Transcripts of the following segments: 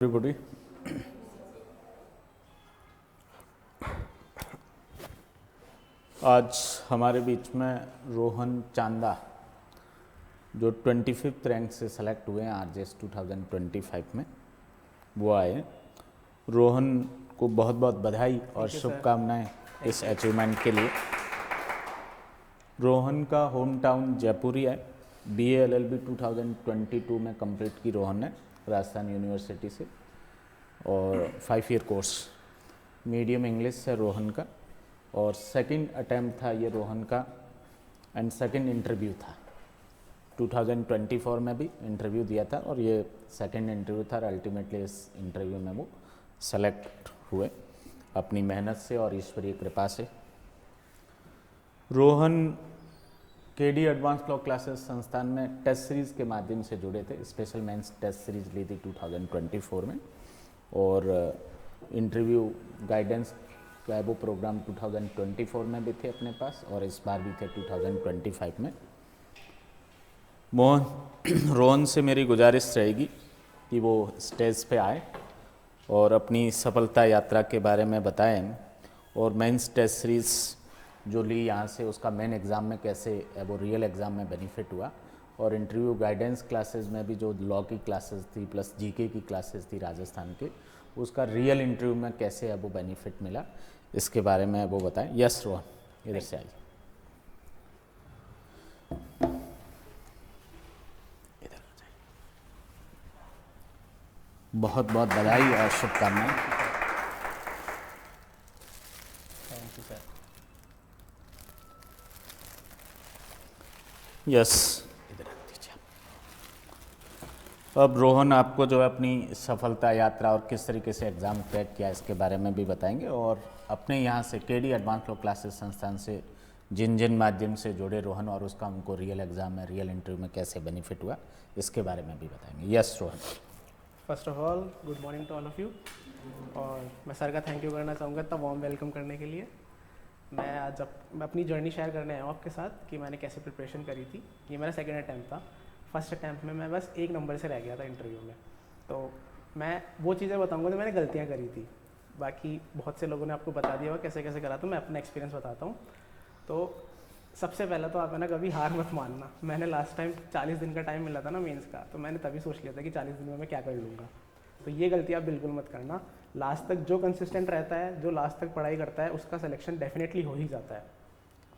Everybody, आज हमारे बीच में रोहन चांदा जो 25th रैंक से सेलेक्ट हुए हैं आरजेएस 2025 में, वो आए। रोहन को बहुत बहुत बधाई और शुभकामनाएं इस अचीवमेंट के लिए। रोहन का होम टाउन जयपुर ही है। BA LLB 2022 में कंप्लीट की रोहन ने राजस्थान यूनिवर्सिटी से, और 5 ईयर कोर्स मीडियम इंग्लिश है रोहन का, और सेकंड अटैम्प्ट था ये रोहन का एंड सेकंड इंटरव्यू था। 2024 में भी इंटरव्यू दिया था और ये सेकंड इंटरव्यू था। अल्टीमेटली इस इंटरव्यू में वो सेलेक्ट हुए अपनी मेहनत से और ईश्वरीय कृपा से। Rohan KD advance law classes संस्थान में टेस्ट सीरीज़ के माध्यम से जुड़े थे। स्पेशल मेंस टेस्ट सीरीज़ ली थी 2024 में, और इंटरव्यू गाइडेंस का वो प्रोग्राम 2024 में भी थे अपने पास, और इस बार भी थे 2025 में। रोहन से मेरी गुजारिश रहेगी कि वो स्टेज पे आए और अपनी सफलता यात्रा के बारे में बताएं, और मेंस टेस्ट सीरीज़ जो ली यहाँ से उसका मेन एग्ज़ाम में कैसे वो रियल एग्ज़ाम में बेनिफिट हुआ, और इंटरव्यू गाइडेंस क्लासेस में भी जो लॉ की क्लासेस थी प्लस GK की क्लासेस थी राजस्थान के, उसका रियल इंटरव्यू में कैसे वो बेनिफिट मिला, इसके बारे में वो बताएं। यस रोहन, इधर से आइए। इधर आ जाइए। बहुत बहुत बधाई और शुभकामनाएं। Thank you sir. यस, इधर रख दीजिए। अब रोहन आपको जो है अपनी सफलता यात्रा और किस तरीके से एग्ज़ाम क्रैक किया इसके बारे में भी बताएंगे, और अपने यहाँ से KD एडवांस लॉ क्लासेस संस्थान से जिन जिन माध्यम से जुड़े रोहन और उसका उनको रियल एग्ज़ाम में रियल इंटरव्यू में कैसे बेनिफिट हुआ इसके बारे में भी बताएंगे। Yes Rohan. First of all good morning to all of you, और मैं सर का थैंक यू करना चाहूँगा इतना वार्म वेलकम करने के लिए। मैं आज मैं अपनी जर्नी शेयर करने आया हूँ आपके साथ कि मैंने कैसे प्रिपरेशन करी थी। ये मेरा सेकंड अटैम्प्ट था। फर्स्ट अटैम्प्ट में मैं बस 1 नंबर से रह गया था इंटरव्यू में, तो मैं वो चीज़ें बताऊँगा जो मैंने गलतियाँ करी थी। बाकी बहुत से लोगों ने आपको बता दिया होगा कैसे कैसे करा, तो मैं अपना एक्सपीरियंस बताता हूँ। तो सबसे पहले तो आप है ना कभी हार मत मानना। मैंने लास्ट टाइम 40 दिन का टाइम मिला था ना मेंस का, तो मैंने तभी सोच लिया था कि 40 दिन में मैं क्या कर लूँगा। तो ये गलती आप बिल्कुल मत करना। लास्ट तक जो कंसिस्टेंट रहता है, जो लास्ट तक पढ़ाई करता है, उसका सिलेक्शन डेफिनेटली हो ही जाता है।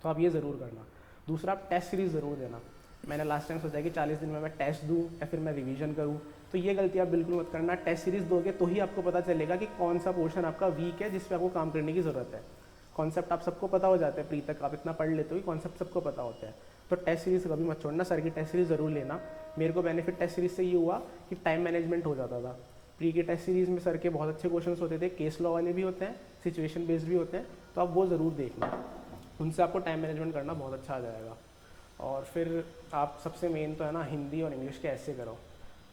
तो आप ये ज़रूर करना। दूसरा, आप टेस्ट सीरीज़ ज़रूर देना। मैंने लास्ट टाइम सोचा कि 40 दिन में मैं टेस्ट दूँ या फिर मैं रिवीजन करूँ, तो ये गलती आप बिल्कुल मत करना। टेस्ट सीरीज़ दोगे तो ही आपको पता चलेगा कि कौन सा पोर्शन आपका वीक है जिस पर आपको काम करने की ज़रूरत है। कॉन्सेप्ट आप सबको पता हो जाते हैं, प्री तक आप इतना पढ़ लेते हो कि कॉन्सेप्ट सबको पता होता है। तो टेस्ट सीरीज़ कभी मत छोड़ना, सर की टेस्ट सीरीज़ ज़रूर लेना। मेरे को बेनिफिट टेस्ट सीरीज़ से ये हुआ कि टाइम मैनेजमेंट हो जाता था। प्री के टेस्ट सीरीज़ में सर के बहुत अच्छे क्वेश्चंस होते थे, केस लॉ वाले भी होते हैं, सिचुएशन बेस्ड भी होते हैं, तो आप वो ज़रूर देखना। उनसे आपको टाइम मैनेजमेंट करना बहुत अच्छा आ जाएगा। और फिर आप सबसे मेन तो है ना हिंदी और इंग्लिश के ऐसे करो।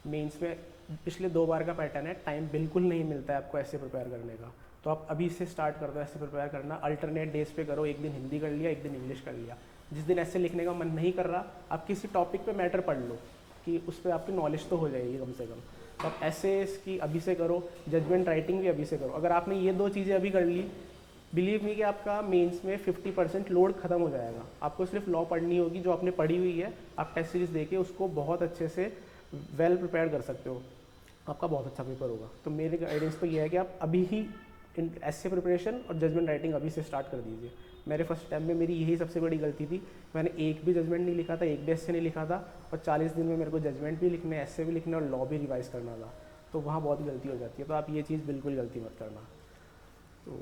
मेंस में पिछले 2 बार का पैटर्न है, टाइम बिल्कुल नहीं मिलता है आपको ऐसे प्रिपेयर करने का, तो आप अभी से स्टार्ट कर दो ऐसे प्रिपेयर करना। अल्टरनेट डेज पे करो, एक दिन हिंदी कर लिया, एक दिन इंग्लिश कर लिया। जिस दिन ऐसे लिखने का मन नहीं कर रहा, आप किसी टॉपिक पे मैटर पढ़ लो कि उस पर आपकी नॉलेज तो हो जाएगी कम से कम। तो आप ऐसे इसकी अभी से करो, जजमेंट राइटिंग भी अभी से करो। अगर आपने ये 2 चीज़ें अभी कर ली, बिलीव मी कि आपका मेंस में 50% लोड खत्म हो जाएगा। आपको सिर्फ लॉ पढ़नी होगी जो आपने पढ़ी हुई है, आप टेस्ट सीरीज़ देके उसको बहुत अच्छे से वेल प्रिपेयर कर सकते हो, आपका बहुत अच्छा पेपर होगा। तो मेरे गाइडेंस तो ये है कि आप अभी ही ऐसे प्रिपरेशन और जजमेंट राइटिंग अभी से स्टार्ट कर दीजिए। मेरे फर्स्ट टाइम में मेरी यही सबसे बड़ी गलती थी, मैंने एक भी जजमेंट नहीं लिखा था, एक भी ऐसे नहीं लिखा था, और 40 दिन में मेरे को जजमेंट भी लिखने, ऐसे भी लिखने और लॉ भी रिवाइज करना था। तो वहाँ बहुत गलती हो जाती है, तो आप ये चीज़ बिल्कुल गलती मत करना। तो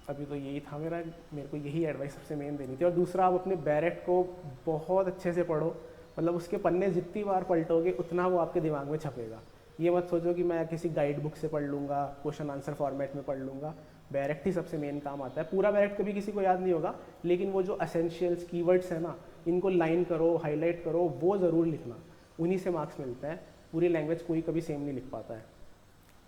अभी तो यही था मेरे को यही एडवाइस सबसे मेन देनी थी। और दूसरा, आप अपने बैरेट को बहुत अच्छे से पढ़ो, मतलब उसके पन्ने जितनी बार पलटोगे उतना वो आपके दिमाग में छपेगा। ये मत सोचो कि मैं किसी गाइड बुक से पढ़ लूँगा, क्वेश्चन आंसर फॉर्मेट में पढ़ लूँगा। बैरेक्ट ही सबसे मेन काम आता है। पूरा बैरेक्ट कभी किसी को याद नहीं होगा, लेकिन वो जो एसेंशियल्स कीवर्ड्स हैं ना, इनको लाइन करो, हाईलाइट करो, वो ज़रूर लिखना। उन्हीं से मार्क्स मिलते हैं। पूरी लैंग्वेज कोई कभी सेम नहीं लिख पाता है।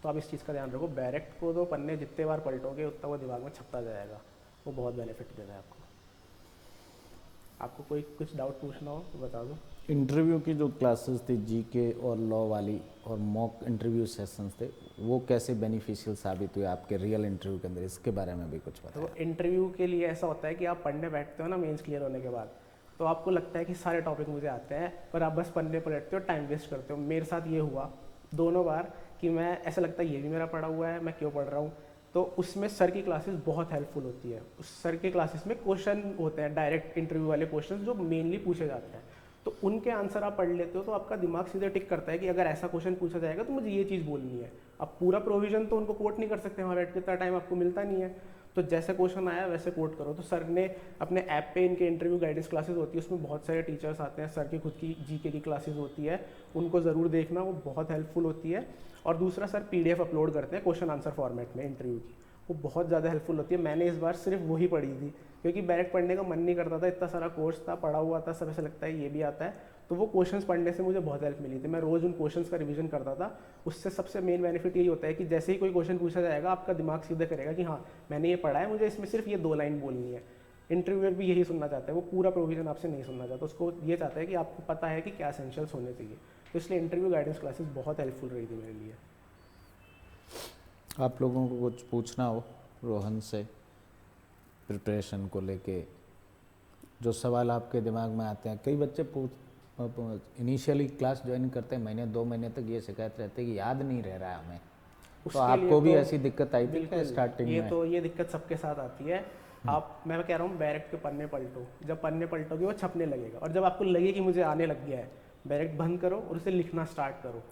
तो आप इस चीज़ का ध्यान रखो। बैरेक्ट को तो पन्ने जितने बार पलटोगे उतना वो दिमाग में छपता जाएगा, वो बहुत बेनिफिट देता है आपको। आपको कोई कुछ डाउट पूछना हो तो बता दो। इंटरव्यू की जो क्लासेस थी जीके और लॉ वाली और मॉक इंटरव्यू सेशंस थे, वो कैसे बेनिफिशियल साबित हुए आपके रियल इंटरव्यू के अंदर, इसके बारे में भी कुछ तो बताएं। इंटरव्यू के लिए ऐसा होता है कि आप पढ़ने बैठते हो ना मेंस क्लियर होने के बाद, तो आपको लगता है कि सारे टॉपिक मुझे आते हैं, पर आप बस पढ़ने पर बैठते हो, टाइम वेस्ट करते हो। मेरे साथ ये हुआ दोनों बार कि मैं ऐसा लगता है ये भी मेरा पढ़ा हुआ है, मैं क्यों पढ़ रहा हूँ। तो उसमें सर की क्लासेस बहुत हेल्पफुल होती है। उस सर के क्लासेस में क्वेश्चन होते हैं, डायरेक्ट इंटरव्यू वाले क्वेश्चन जो मेनली पूछे जाते हैं, तो उनके आंसर आप पढ़ लेते हो तो आपका दिमाग सीधे टिक करता है कि अगर ऐसा क्वेश्चन पूछा जाएगा तो मुझे ये चीज़ बोलनी है। अब पूरा प्रोविजन तो उनको कोट नहीं कर सकते, वहाँ बैठ के इतना टाइम आपको मिलता नहीं है, तो जैसे क्वेश्चन आया वैसे कोट करो। तो सर ने अपने ऐप पे इनके इंटरव्यू गाइडेंस क्लासेस होती है, उसमें बहुत सारे टीचर्स आते हैं, सर की खुद की जीके की क्लासेस होती है, उनको ज़रूर देखना, वो बहुत हेल्पफुल होती है। और दूसरा सर पीडीएफ अपलोड करते हैं क्वेश्चन आंसर फॉर्मेट में इंटरव्यू की, वो बहुत ज़्यादा हेल्पफुल होती है। मैंने इस बार सिर्फ वही पढ़ी थी क्योंकि डायरेक्ट पढ़ने का मन नहीं करता था, इतना सारा कोर्स था, पढ़ा हुआ था, सब ऐसा लगता है ये भी आता है। तो वो क्वेश्चंस पढ़ने से मुझे बहुत हेल्प मिली थी, मैं रोज़ उन क्वेश्चंस का रिवीजन करता था। उससे सबसे मेन बेनिफिट यही होता है कि जैसे ही कोई क्वेश्चन पूछा जाएगा आपका दिमाग सीधे करेगा कि हाँ मैंने ये पढ़ा है, मुझे इसमें सिर्फ ये 2 लाइन बोलनी है। इंटरव्यूअर भी यही सुनना चाहता है, वो पूरा प्रोविजन आपसे नहीं सुनना चाहता, उसको ये चाहता है कि आपको पता है कि क्या एसेंशियल्स होने चाहिए। तो इसलिए इंटरव्यू गाइडेंस क्लासेस बहुत हेल्पफुल रही थी मेरे लिए। आप लोगों को कुछ पूछना हो रोहन से प्रिपरेशन को लेके, जो सवाल आपके दिमाग में आते हैं। कई बच्चे इनिशियली क्लास ज्वाइन करते हैं, महीने 2 महीने तक ये शिकायत रहती है कि याद नहीं रह रहा है हमें। तो आपको भी ऐसी दिक्कत आई थी क्या स्टार्टिंग में? तो ये दिक्कत सबके साथ आती है। आप, मैं कह रहा हूँ डायरेक्ट के पन्ने पलटो, जब पन्ने पलटोगे वो छपने लगेगा, और जब आपको लगे कि मुझे आने लग गया है, डायरेक्ट बंद करो और उसे लिखना स्टार्ट करो।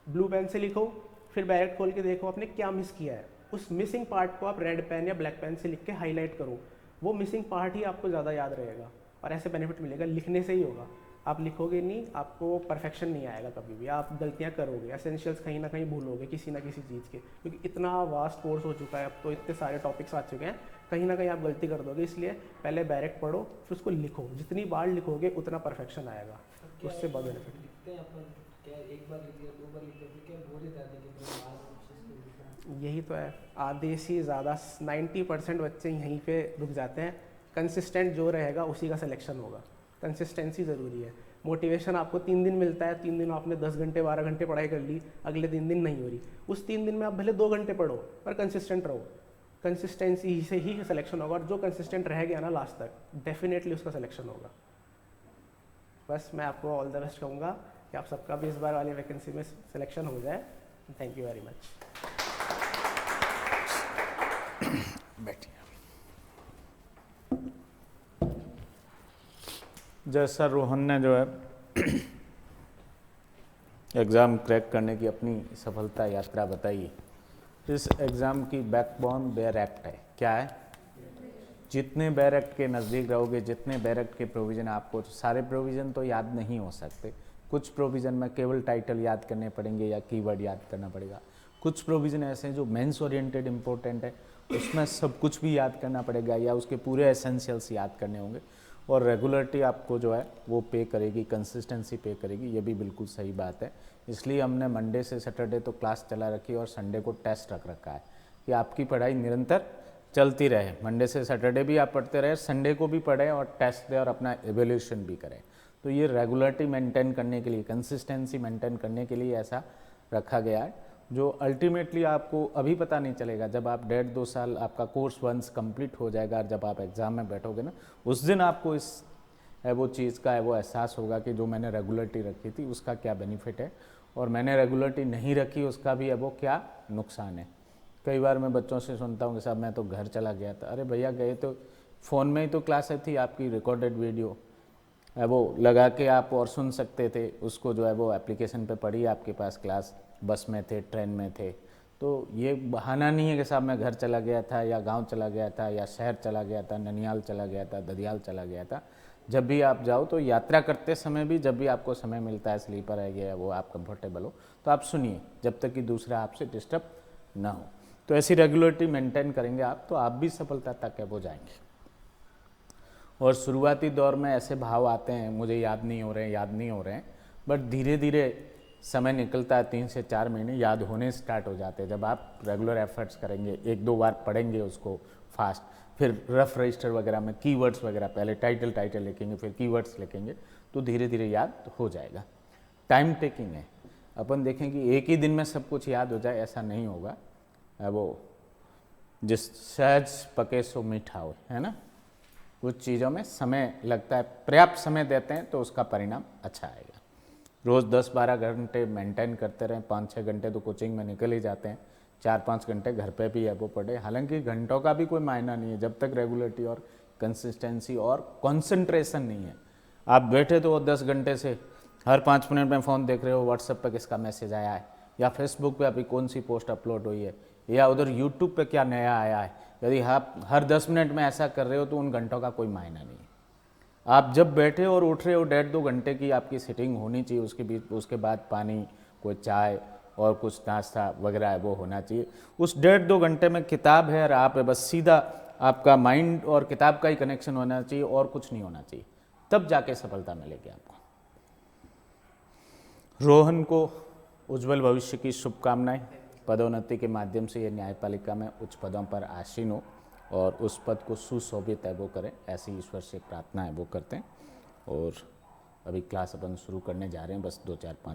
ब्लू पेन से लिखो, फिर डायरेक्ट खोल के देखो आपने क्या मिस किया है, उस मिसिंग पार्ट को आप रेड पेन या ब्लैक पेन से लिख के हाईलाइट करो, वो मिसिंग पार्ट ही आपको ज़्यादा याद रहेगा। और ऐसे बेनिफिट मिलेगा, लिखने से ही होगा। आप लिखोगे नहीं, आपको परफेक्शन नहीं आएगा, कभी भी आप गलतियां करोगे, एसेंशियल्स कहीं ना कहीं भूलोगे किसी ना किसी चीज़ के, क्योंकि इतना वास्ट कोर्स हो चुका है अब तो, इतने सारे टॉपिक्स आ चुके हैं, कहीं ना कहीं आप गलती कर दोगे। इसलिए पहले डायरेक्ट पढ़ो, फिर उसको लिखो, जितनी बार लिखोगे उतना परफेक्शन आएगा, उससे बहुत बेनिफिट। यही तो है, आधे से ज़्यादा 90% बच्चे यहीं पे रुक जाते हैं। कंसिस्टेंट जो रहेगा उसी का सिलेक्शन होगा, कंसिस्टेंसी ज़रूरी है। मोटिवेशन आपको 3 दिन मिलता है, 3 दिन आपने 10 घंटे 12 घंटे पढ़ाई कर ली, अगले 3 दिन नहीं हो रही, उस 3 दिन में आप भले 2 घंटे पढ़ो पर कंसिस्टेंट रहो, कंसिस्टेंसी से ही सिलेक्शन होगा। और जो कंसिस्टेंट रह गया ना लास्ट तक, डेफिनेटली उसका सिलेक्शन होगा। बस मैं आपको ऑल द बेस्ट कहूँगा कि आप सबका भी इस बार वाली वैकेंसी में सिलेक्शन हो जाए। Thank you very much. बैठिए। जैसा रोहन ने जो है एग्ज़ाम क्रैक करने की अपनी सफलता यात्रा बताई, इस एग्ज़ाम की बैकबोन बेयर एक्ट है। क्या है? जितने बेयर एक्ट के नज़दीक रहोगे, जितने बेयर एक्ट के प्रोविज़न, आपको सारे प्रोविज़न तो याद नहीं हो सकते, कुछ प्रोविज़न में केवल टाइटल याद करने पड़ेंगे या कीवर्ड याद करना पड़ेगा। कुछ प्रोविज़न ऐसे हैं जो मेंस ओरिएंटेड इंपॉर्टेंट है, उसमें सब कुछ भी याद करना पड़ेगा या उसके पूरे एसेंशियल्स याद करने होंगे। और रेगुलरिटी आपको जो है वो पे करेगी, कंसिस्टेंसी पे करेगी, ये भी बिल्कुल सही बात है। इसलिए हमने मंडे से सैटरडे तो क्लास चला रखी है और संडे को टेस्ट रख रखा है कि आपकी पढ़ाई निरंतर चलती रहे। मंडे से सैटरडे भी आप पढ़ते रहे, संडे को भी पढ़ें और टेस्ट दें और अपना एवेल्यूशन भी करें। तो ये रेगुलरिटी मेंटेन करने के लिए, कंसिस्टेंसी मेंटेन करने के लिए ऐसा रखा गया है, जो अल्टीमेटली आपको अभी पता नहीं चलेगा। जब आप 1.5-2 साल आपका कोर्स वंस कंप्लीट हो जाएगा और जब आप एग्ज़ाम में बैठोगे ना, उस दिन आपको इस वो चीज़ का वो एहसास होगा कि जो मैंने रेगुलरिटी रखी थी उसका क्या बेनिफिट है और मैंने रेगुलरिटी नहीं रखी उसका भी वो क्या नुकसान है। कई बार मैं बच्चों से सुनता हूँ कि साहब मैं तो घर चला गया था। अरे भैया गए तो फ़ोन में ही तो क्लास थी, आपकी रिकॉर्डेड वीडियो वो लगा के आप और सुन सकते थे उसको, जो है वो एप्लीकेशन पे पढ़ी आपके पास क्लास, बस में थे, ट्रेन में थे। तो ये बहाना नहीं है कि साहब मैं घर चला गया था या गांव चला गया था या शहर चला गया था, ननियाल चला गया था, ददियाल चला गया था। जब भी आप जाओ तो यात्रा करते समय भी जब भी आपको समय मिलता है, स्लीपर है या वो आप कंफर्टेबल हो, तो आप सुनिए जब तक कि दूसरा आपसे डिस्टर्ब ना हो। तो ऐसी रेगुलरिटी मेंटेन करेंगे आप तो आप भी सफलता तक वो जाएंगे। और शुरुआती दौर में ऐसे भाव आते हैं, मुझे याद नहीं हो रहे हैं, याद नहीं हो रहे हैं, बट धीरे धीरे समय निकलता है, 3 से 4 महीने याद होने स्टार्ट हो जाते हैं। जब आप रेगुलर एफर्ट्स करेंगे, 1-2 बार पढ़ेंगे उसको फास्ट, फिर रफ रजिस्टर वगैरह में कीवर्ड्स वगैरह, पहले टाइटल लिखेंगे, फिर कीवर्ड्स लिखेंगे, तो धीरे धीरे याद हो जाएगा। टाइम टेकिंग है, अपन देखें कि एक ही दिन में सब कुछ याद हो जाए, ऐसा नहीं होगा। वो जिस सहज पके सो मीठा हो, है ना, कुछ चीज़ों में समय लगता है, पर्याप्त समय देते हैं तो उसका परिणाम अच्छा आएगा। रोज़ 10-12 घंटे मेंटेन करते रहें, 5-6 घंटे तो कोचिंग में निकल ही जाते हैं, 4-5 घंटे घर पे भी है वो पढ़े। हालांकि घंटों का भी कोई मायना नहीं है जब तक रेगुलरिटी और कंसिस्टेंसी और कंसंट्रेशन नहीं है। आप बैठे तो 10 घंटे से हर 5 मिनट में फ़ोन देख रहे हो, व्हाट्सएप पे किसका मैसेज आया है, या फेसबुक पे अभी कौन सी पोस्ट अपलोड हुई है, या उधर यूट्यूब पे क्या नया आया है। यदि आप हर 10 मिनट में ऐसा कर रहे हो तो उन घंटों का कोई मायना नहीं है। आप जब बैठे और उठ रहे हो 1.5-2 घंटे की आपकी सिटिंग होनी चाहिए, उसके बाद पानी, कोई चाय और कुछ नाश्ता वगैरह है वो होना चाहिए। उस 1.5-2 घंटे में किताब है और आप है, बस सीधा आपका माइंड और किताब का ही कनेक्शन होना चाहिए और कुछ नहीं होना चाहिए, तब जाके सफलता मिलेगी आपको। रोहन को उज्जवल भविष्य की शुभकामनाएं। पदोन्नति के माध्यम से ये न्यायपालिका में उच्च पदों पर आसीन हो और उस पद को सुशोभित है वो करें, ऐसी ईश्वर से प्रार्थना है वो करते हैं। और अभी क्लास अपन शुरू करने जा रहे हैं, बस 2-4-5